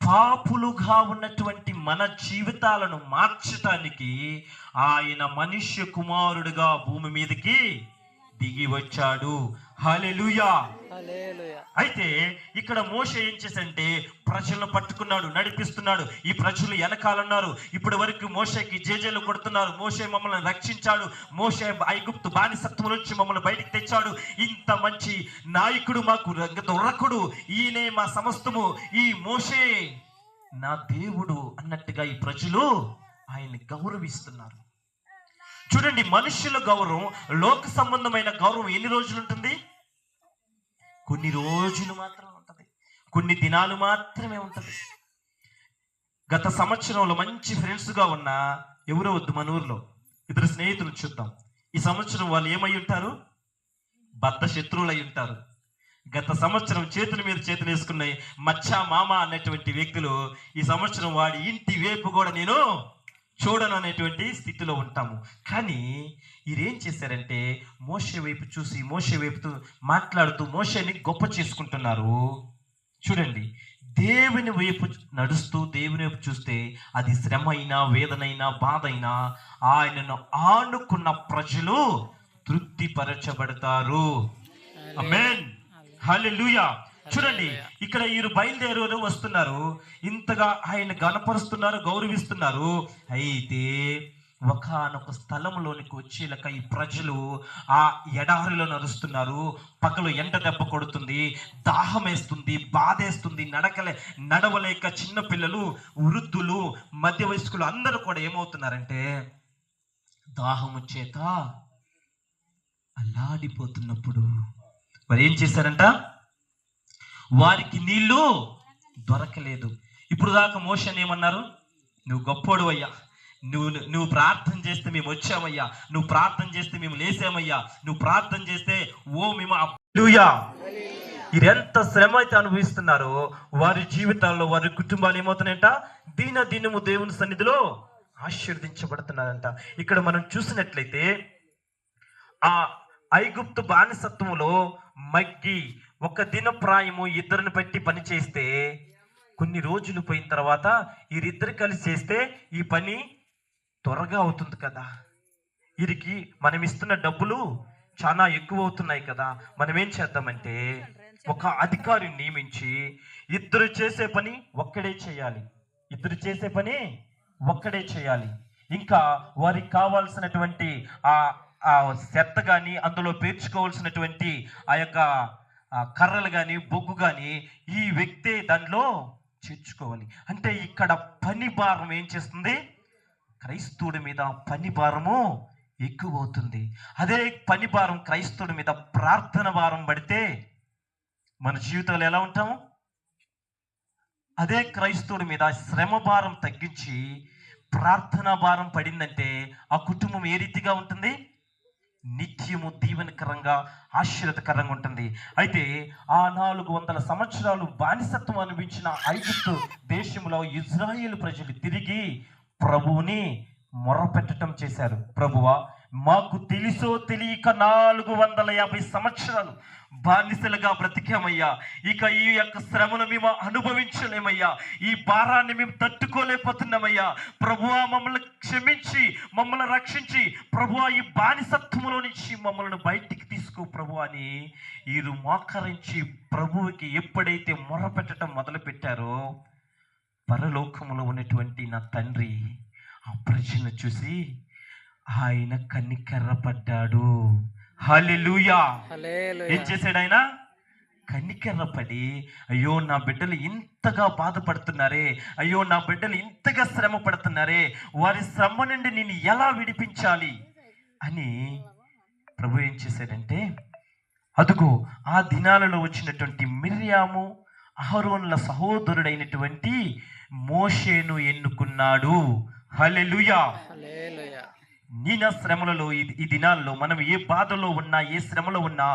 పాపులుగా ఉన్నటువంటి మన జీవితాలను మార్చటానికి ఆయన మనుష్య కుమారుడుగా భూమి మీదకి దిగి వచ్చాడు. హల్లెలూయా. అయితే ఇక్కడ మోషే ఏం చేశాడంటే ప్రజలను పట్టుకున్నాడు, నడిపిస్తున్నాడు. ఈ ప్రజలు వెనకాలన్నారు. ఇప్పటి వరకు మోషేకి జేజేలు కొడుతున్నారు. మోషే మమ్మల్ని రక్షించాడు, మోషే ఐగుప్తు బానిసత్వం నుంచి మమ్మల్ని బయటికి తెచ్చాడు, ఇంత మంచి నాయకుడు మాకు దొరకడు, ఈయనే మా సమస్తము, ఈ మోషే నా దేవుడు అన్నట్టుగా ఈ ప్రజలు ఆయన్ని గౌరవిస్తున్నారు. చూడండి, మనుషుల గౌరవం, లోక సంబంధమైన గౌరవం ఎన్ని రోజులు ఉంటుంది? కొన్ని రోజులు మాత్రమే ఉంటుంది, కొన్ని దినాలు మాత్రమే ఉంటుంది. గత సంవత్సరంలో మంచి ఫ్రెండ్స్గా ఉన్న ఎవరో వద్దు, మన ఊర్లో ఇద్దరు స్నేహితులు చూద్దాం. ఈ సంవత్సరం వాళ్ళు ఏమై ఉంటారు? బద్ధ శత్రువులు అయి ఉంటారు. గత సంవత్సరం చేతుల మీద చేతులు వేసుకున్నాయి మచ్చా మామ అనేటువంటి వ్యక్తులు ఈ సంవత్సరం వాడి ఇంటి వైపు కూడా నేను చూడను అనేటువంటి స్థితిలో ఉంటాము. కానీ వీరేం చేశారంటే మోషే వైపు చూసి మోషే వైపు మాట్లాడుతూ మోషేని గొప్ప చేసుకుంటున్నారు. చూడండి, దేవుని వైపు నడుస్తూ దేవుని వైపు చూస్తే అది శ్రమ అయినా, వేదనైనా, బాధ అయినా ఆయనను ఆనుకున్న ప్రజలు తృప్తిపరచబడతారు. ఆమేన్, హల్లెలూయా. చూడండి, ఇక్కడ వీరు బయలుదేరు వస్తున్నారు, ఇంతగా ఆయన గణపరుస్తున్నారు, గౌరవిస్తున్నారు. అయితే ఒకానొక స్థలంలోనికి వచ్చేలక ఈ ప్రజలు ఆ ఎడారిలో నడుస్తున్నారు. పక్కలో ఎండ దెబ్బ కొడుతుంది, దాహం వేస్తుంది, బాధేస్తుంది, నడవలేక చిన్నపిల్లలు, వృద్ధులు, మధ్య వయస్కులు అందరూ కూడా ఏమవుతున్నారంటే దాహము చేత అల్లాడిపోతున్నప్పుడు మరి ఏం చేశారంట? వారికి నీళ్లు దొరకలేదు. ఇప్పుడు దాకా మోషేని ఏమన్నారు? నువ్వు గొప్పోడు అయ్యా, నువ్వు ప్రార్థన చేస్తే మేము వచ్చామయ్యా, నువ్వు ప్రార్థన చేస్తే మేము లేసామయ్యా, నువ్వు ప్రార్థన చేస్తే మేము హల్లెలూయా. వీరెంత శ్రమ అయితే అనుభవిస్తున్నారో వారి జీవితాల్లో, వారి కుటుంబాలు ఏమవుతున్నాయంట? దినము దేవుని సన్నిధిలో ఆశీర్వదించబడుతున్నారంట. ఇక్కడ మనం చూసినట్లయితే ఆ ఐగుప్తు బానిసత్వములో మగ్గి ఒక దిన ప్రాయము ఇద్దరిని బట్టి పని చేస్తే కొన్ని రోజులు పోయిన తర్వాత వీరిద్దరు కలిసి చేస్తే ఈ పని త్వరగా అవుతుంది కదా. వీరికి మనం ఇస్తున్న డబ్బులు చాలా ఎక్కువ అవుతున్నాయి కదా. మనం ఏం చేద్దామంటే ఒక అధికారిని నియమించి ఇద్దరు చేసే పని ఒక్కడే చేయాలి, ఇద్దరు చేసే పని ఒక్కడే చేయాలి. ఇంకా వారికి కావాల్సినటువంటి ఆ చెత్త కానీ, అందులో పేర్చుకోవాల్సినటువంటి ఆ యొక్క కర్రలు కానీ, బొగ్గు కానీ ఈ వ్యక్తే దానిలో చేర్చుకోవాలి. అంటే ఇక్కడ పని భారం ఏం చేస్తుంది? క్రైస్తవుడి మీద పని భారము ఎక్కువ అవుతుంది. అదే పని భారం క్రైస్తవుడి మీద ప్రార్థన భారం పడితే మన జీవితంలో ఎలా ఉంటాము? అదే క్రైస్తవుడి మీద శ్రమ భారం తగ్గించి ప్రార్థనా భారం పడిందంటే ఆ కుటుంబం ఏ రీతిగా ఉంటుంది? నిత్యము దీవెనకరంగా, ఆశీర్వదకరంగా ఉంటుంది. అయితే ఆ 400 సంవత్సరాలు బానిసత్వం అనిపించిన ఐగుప్తు దేశంలో ఇజ్రాయేలు ప్రజలు తిరిగి ప్రభువుని మొరపెట్టడం చేశారు. ప్రభువా, మాకు తెలుసో తెలియక 450 సంవత్సరాలు బానిసలుగా బ్రతికామయ్యా, ఇక ఈ యొక్క శ్రమను మేము అనుభవించలేమయ్యా, ఈ భారాన్ని మేము తట్టుకోలేకపోతున్నామయ్యా. ప్రభువా, మమ్మల్ని క్షమించి మమ్మల్ని రక్షించి ప్రభువా, ఈ బానిసత్వములో నుంచి మమ్మల్ని బయటికి తీసుకో ప్రభువా అని వీరు మోకరించి ప్రభువుకి ఎప్పుడైతే మొరపెట్టడం మొదలు పెట్టారో పరలోకములో ఉన్నటువంటి నా తండ్రి ఆ ప్రజలను చూసి ఆయన కనికర్రపడ్డాడు. హల్లెలూయా. ఏం చేశాడు ఆయన? కనికర్రపడి, అయ్యో నా బిడ్డలు ఇంతగా బాధపడుతున్నారే, అయ్యో నా బిడ్డలు ఇంతగా శ్రమ పడుతున్నారే, వారి శ్రమ నుండి నేను ఎలా విడిపించాలి అని ప్రభు ఏం చేశాడంటే, అదుగో ఆ దినాలలో వచ్చినటువంటి మిర్యాము, అహరోనుల సహోదరుడైనటువంటి మోషేను ఎన్నుకున్నాడు. హల్లెలూయా. నీ శ్రమలలో ఈ దినాల్లో మనం ఏ బాధలో ఉన్నా, ఏ శ్రమలో ఉన్నా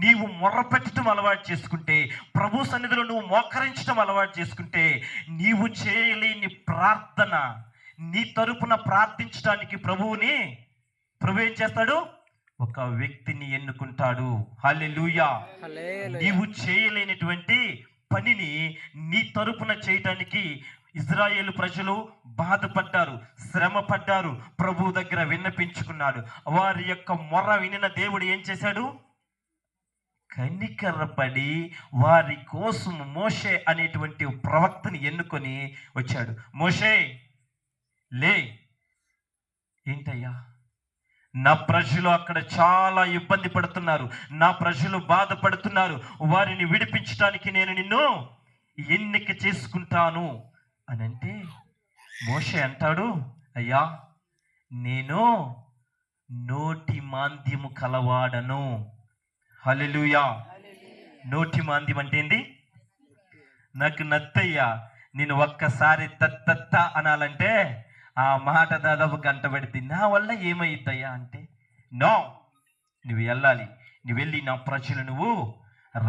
నీవు మొర్రపెట్టడం అలవాటు చేసుకుంటే, ప్రభు సన్నిధిలో నువ్వు మోకరించడం అలవాటు చేసుకుంటే, నీవు చేయలేని ప్రార్థన నీ తరపున ప్రార్థించడానికి ప్రభు ఏం చేస్తాడు? ఒక వ్యక్తిని ఎన్నుకుంటాడు. హల్లెలూయా. నీవు చేయలేనటువంటి పనిని నీ తరపున చేయటానికి ఇజ్రాయేలు ప్రజలు బాధపడ్డారు, శ్రమ పడ్డారు, ప్రభు దగ్గర విన్నపించుకున్నాడు. వారి యొక్క మొర్ర వినిన దేవుడు ఏం చేశాడు? కనికరపడి వారి కోసం మోషే అనేటువంటి ప్రవక్తని ఎన్నుకొని వచ్చాడు. మోషే లే, ఏంటయ్యా, నా ప్రజలు అక్కడ చాలా ఇబ్బంది పడుతున్నారు, నా ప్రజలు బాధపడుతున్నారు, వారిని విడిపించడానికి నేను నిన్ను ఎన్నిక చేసుకుంటాను అని అంటే మోషే అంటాడు, అయ్యా నేను నోటి మాంద్యము కలవాడను. హల్లెలూయా. నోటి మాంద్యం అంటే ఏంది? నాకు నత్తయ్యా, నేను ఒక్కసారి తత్త అనాలంటే ఆ మాట దాదాపు గంట పెడితే నా వల్ల ఏమైద్దయ్యా అంటే, నో, నువ్వు వెళ్ళాలి, నువ్వు వెళ్ళి నా ప్రజలు నువ్వు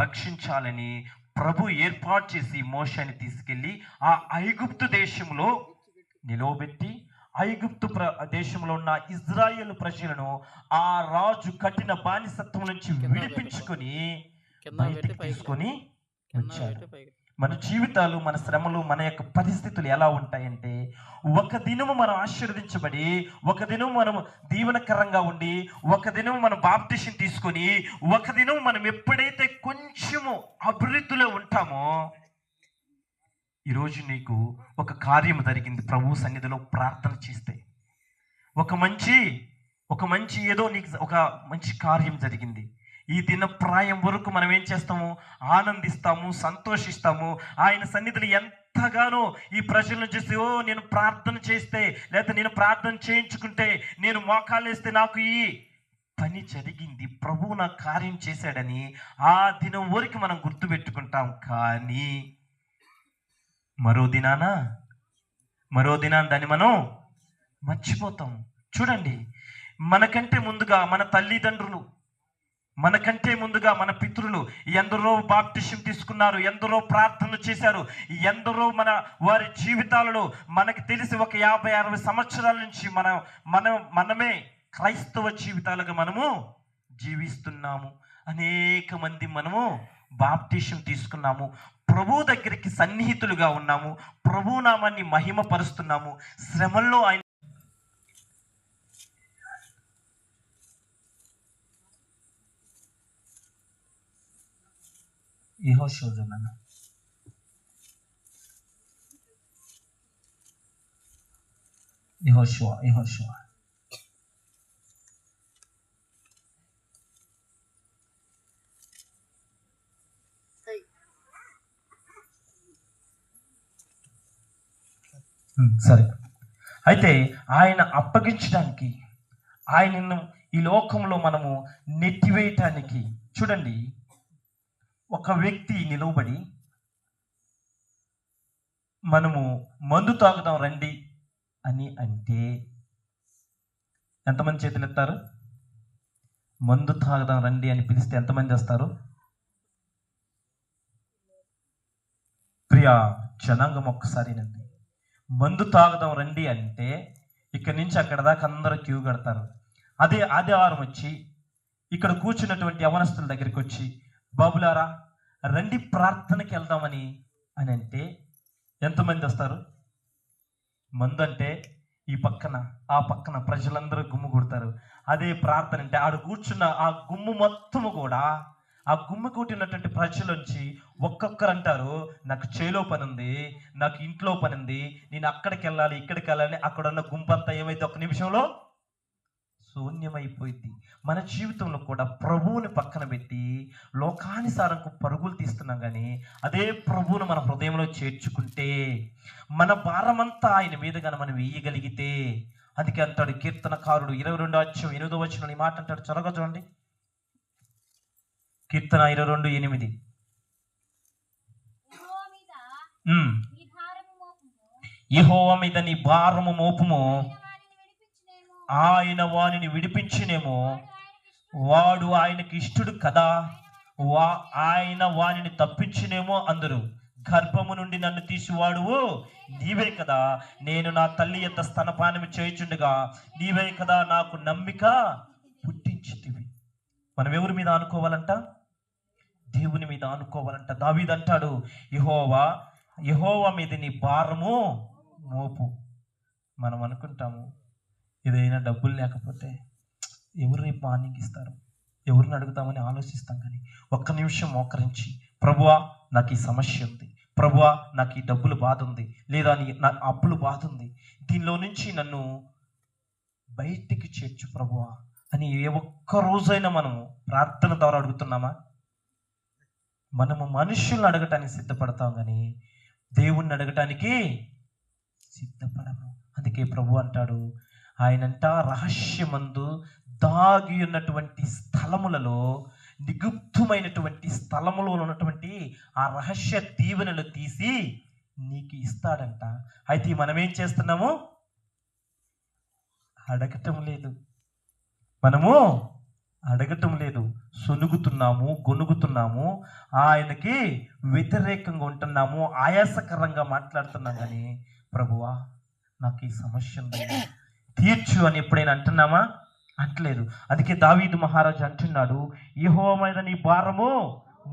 రక్షించాలని ప్రభు ఏర్పాటు చేసి మోషేని తీసుకెళ్ళి ఆ ఐగుప్తు దేశంలో నిలవబెట్టి ఐగుప్తు దేశంలో ఉన్న ఇజ్రాయేలు ప్రజలను ఆ రాజు కఠిన బానిసత్వం నుంచి విడిపించుకొని బయటికి తీసుకొని వచ్చాడు. మన జీవితాలు, మన శ్రమలు, మన యొక్క పరిస్థితులు ఎలా ఉంటాయంటే, ఒక దినము మనం ఆశీర్వదించబడి, ఒక దినం మనం దీవెనకరంగా ఉండి, ఒక దినం మనం బాప్టిషన్ తీసుకొని, ఒక దినం మనం ఎప్పుడైతే కొంచెము అభివృద్ధిలో ఉంటామో, ఈరోజు నీకు ఒక కార్యం జరిగింది. ప్రభు సన్నిధిలో ప్రార్థన చేస్తే ఒక మంచి ఏదో నీకు ఒక మంచి కార్యం జరిగింది. ఈ దిన ప్రాయం వరకు మనం ఏం చేస్తాము? ఆనందిస్తాము, సంతోషిస్తాము. ఆయన సన్నిధిని ఎంతగానో ఈ ప్రజలను చూసి, ఓ నేను ప్రార్థన చేస్తే, లేకపోతే నేను ప్రార్థన చేయించుకుంటే, నేను మోకాళ్ళేస్తే నాకు ఈ పని జరిగింది, ప్రభువు నా కార్యం చేశాడని ఆ దినం వరకు మనం గుర్తుపెట్టుకుంటాం. కానీ మరో దినాన దాన్ని మనం మర్చిపోతాం. చూడండి, మనకంటే ముందుగా మన తల్లిదండ్రులు, మనకంటే ముందుగా మన పితరులు ఎందరో బాప్టిజం తీసుకున్నారు, ఎందరో ప్రార్థనలు చేశారు, ఎందరో వారి జీవితాలలో మనకి తెలిసి ఒక 50-60 సంవత్సరాల నుంచి మనమే క్రైస్తవ జీవితాలుగా మనము జీవిస్తున్నాము. అనేక మంది మనము బాప్టిజం తీసుకున్నాము, ప్రభు దగ్గరికి సన్నిహితులుగా ఉన్నాము, ప్రభు నామాన్ని మహిమపరుస్తున్నాము. శ్రమల్లో ఆయన యెహోషువ సరే. అయితే ఆయన అప్పగించడానికి, ఆయనను ఈ లోకంలో మనము నెట్టివేయటానికి, చూడండి, ఒక వ్యక్తి నిలవబడి మనము మందు తాగుదాం రండి అని అంటే ఎంతమంది చేతులు ఎత్తారు? మందు తాగుదాం రండి అని పిలిస్తే ఎంతమంది వస్తారు? ప్రియా జనాంగం, ఒక్కసారినండి, మందు తాగుదాం రండి అంటే ఇక్కడి నుంచి అక్కడ దాకా అందరూ క్యూ కడతారు. అదే ఆదివారం వచ్చి ఇక్కడ కూర్చున్నటువంటి యవనస్తుల దగ్గరికి వచ్చి, బాబులారా రండి ప్రార్థనకి వెళ్దామని అని అంటే ఎంతమంది వస్తారు? మందు అంటే ఈ పక్కన ఆ పక్కన ప్రజలందరూ గుమ్ము కొడతారు. అదే ప్రార్థన అంటే ఆడు కూర్చున్న ఆ గుమ్ము మొత్తము కూడా, ఆ గుమ్ము కొట్టినటువంటి ప్రజలోంచి ఒక్కొక్కరు అంటారు, నాకు చేలో పని ఉంది, నాకు ఇంట్లో పని ఉంది, నేను అక్కడికి వెళ్ళాలి, ఇక్కడికి వెళ్ళాలి. అక్కడ ఉన్న గుంపంతా ఏమైతే ఒక్క నిమిషంలో శూన్యమైపోయింది. మన జీవితంలో కూడా ప్రభువుని పక్కన పెట్టి లోకానుసారంకు పరుగులు తీస్తున్నాం. కానీ అదే ప్రభువును మన హృదయంలో చేర్చుకుంటే, మన భారమంతా ఆయన మీద కానీ మనం వేయగలిగితే, అందుకే అంటాడు కీర్తనకారుడు 22:8 మాట అంటాడు. త్వరగా చూడండి, కీర్తన 22:8. యెహోవా మీద నీ భారము మోపుము, ఆయన వానిని విడిపించినేమో, వాడు ఆయనకి ఇష్టడు కదా, ఆయన వానిని తప్పించినేమో అందరు. గర్భము నుండి నన్ను తీసివాడువు నీవే కదా, నేను నా తల్లి యొక్క స్తనపానము చేయుచుండగా నీవే కదా నాకు నమ్మిక పుట్టించితివి. మనం ఎవరి మీద అనుకోవాలంట? దేవుని మీద అనుకోవాలంట. దావీదు అంటాడు, యెహోవా మీద నీ భారము మోపు. మనం అనుకుంటాము, ఏదైనా డబ్బులు లేకపోతే ఎవరు రేపు మార్నింగ్ ఇస్తారు, ఎవరిని అడుగుతామని ఆలోచిస్తాం. కానీ ఒక్క నిమిషం మోకరించి, ప్రభువా నాకు ఈ సమస్య ఉంది, ప్రభువా నాకు ఈ డబ్బులు బాధ ఉంది, లేదా నా అప్పులు బాధ ఉంది, దీనిలో నుంచి నన్ను బయటికి చేర్చు ప్రభువా అని ఏ ఒక్క రోజైనా మనము ప్రార్థన ద్వారా అడుగుతున్నామా? మనము మనుషులను అడగటానికి సిద్ధపడతాం, కానీ దేవుణ్ణి అడగటానికి సిద్ధపడము. అందుకే ప్రభు అంటాడు, ఆయనంట రహస్యమందు దాగి ఉన్నటువంటి స్థలములలో, నిగుప్తమైనటువంటి స్థలములో ఉన్నటువంటి ఆ రహస్య దీవెనలు తీసి నీకు ఇస్తాడంట. అయితే మనం ఏం చేస్తున్నాము? అడగటం లేదు. మనము అడగటం లేదు, సొనుగుతున్నాము, గొనుగుతున్నాము, ఆయనకి వ్యతిరేకంగా ఉంటున్నాము, ఆయాసకరంగా మాట్లాడుతున్నాం. కానీ ప్రభువా నాకు ఈ సమస్య ఉంది, తీర్చు అని ఎప్పుడైనా అంటున్నామా? అంటలేదు. అందుకే దావీదు మహారాజు అంటున్నాడు, యెహోవా మీద నీ భారము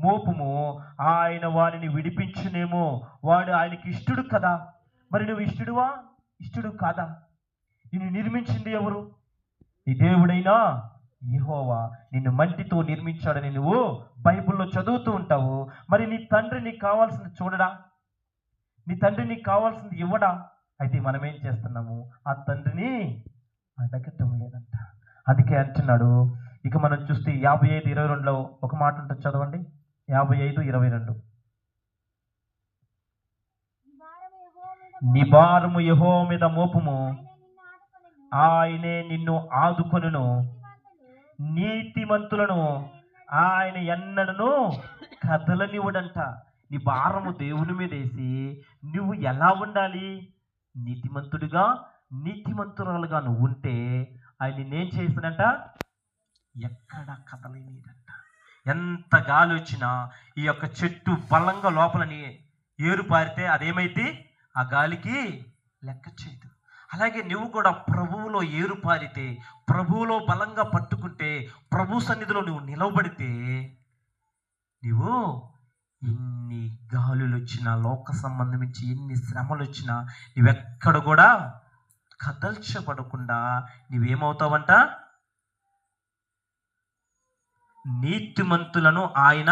మోపుము, ఆయన వారిని విడిపించునేమో. వాడు ఆయనకి ఇష్టడు కదా. మరి నువ్వు ఇష్టడువా? ఇష్టడు కాదా? నిన్ను నిర్మించింది ఎవరు? నీ దేవుడైనా యెహోవా. నిన్ను మంటితో నిర్మించాడని నువ్వు బైబిల్లో చదువుతూ ఉంటావు. మరి నీ తండ్రి నీకు కావాల్సింది చూడడా? నీ తండ్రి నీకు కావాల్సింది ఇవ్వడా? అయితే మనం ఏం చేస్తున్నాము? ఆ తండ్రిని అడగటం లేదంట. అందుకే అంటున్నాడు. ఇక మనం చూస్తే 55:22 ఒక మాట ఉంటుంది, చదవండి. 55:22 నీ భారము యెహోవా మీద మోపుము, ఆయనే నిన్ను ఆదుకొనును, నీతిమంతులను ఆయన ఎన్నడను కదలనివ్వడంట. నీ భారము దేవుని మీద వేసి నువ్వు ఎలా ఉండాలి? నీతిమంతుడిగా, నీతిమంతురాలుగా నువ్వు ఉంటే ఆయన నిన్నేం చేస్తాడంట? ఎక్కడ కదలనీయడంట. ఎంత గాలి వచ్చినా ఈ యొక్క చెట్టు బలంగా లోపలని ఏరు పారితే అదేమైతే ఆ గాలికి లెక్క చేయదు. అలాగే నువ్వు కూడా ప్రభువులో ఏరు పారితే, ప్రభువులో బలంగా పట్టుకుంటే, ప్రభు సన్నిధిలో నువ్వు నిలవబడితే, నువ్వు ఎన్ని గాలులు వచ్చినా, లోక సంబంధించి ఎన్ని శ్రమలు వచ్చినా నువ్వెక్కడ కూడా కదల్చబడకుండా నువ్వేమవుతావంట? నీతిమంతులను ఆయన